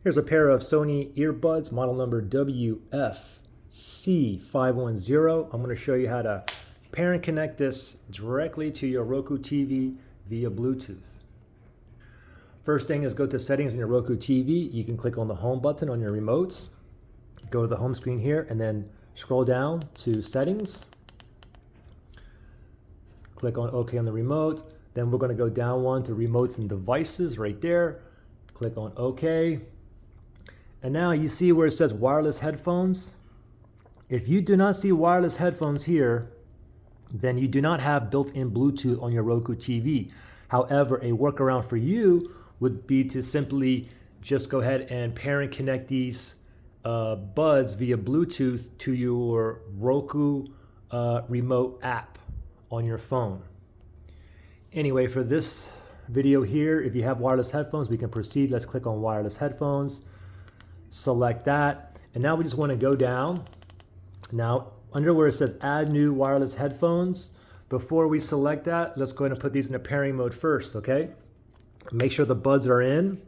Here's a pair of Sony earbuds, model number WF-C510. I'm going to show you how to pair and connect this directly to your Roku TV via Bluetooth. First thing is go to settings in your Roku TV. You can click on the home button on your remotes. Go to the home screen here and then scroll down to settings. Click on OK on the remote. Then we're going to go down one to remotes and devices right there. Click on OK. And now you see where it says wireless headphones. If you do not see wireless headphones here, then you do not have built-in Bluetooth on your Roku TV. However, a workaround for you would be to simply just go ahead and pair and connect these buds via Bluetooth to your Roku remote app on your phone. Anyway, for this video here, if you have wireless headphones, we can proceed. Let's click on wireless headphones, select that, and now we just want to go down. Now, under where it says add new wireless headphones, before we select that, let's go ahead and put these in a pairing mode first, okay? Make sure the buds are in.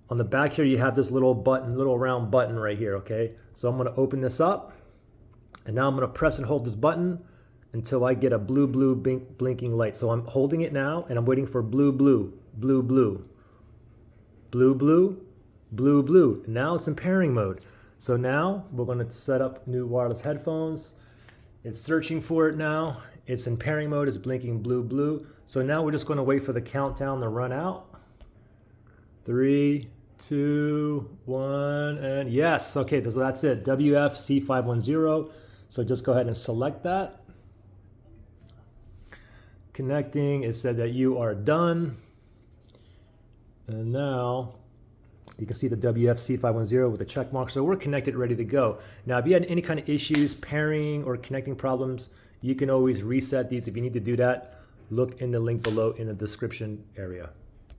On the back here, you have this little button, little round button right here, okay? So I'm gonna open this up, and now I'm gonna press and hold this button until I get a blue blinking light. So I'm holding it now, and I'm waiting for blue, blue, blue, blue, blue, blue, blue, blue. And now it's in pairing mode. So now we're gonna set up new wireless headphones. It's searching for it now. It's in pairing mode, it's blinking blue, blue. So now we're just gonna wait for the countdown to run out. 3, 2, 1, and yes, okay, so that's it, WF-C510. So just go ahead and select that. Connecting, it said that you are done. And now you can see the WF-C510 with the check mark. So we're connected, ready to go. Now, if you had any kind of issues pairing or connecting problems, you can always reset these. If you need to do that, look in the link below in the description area.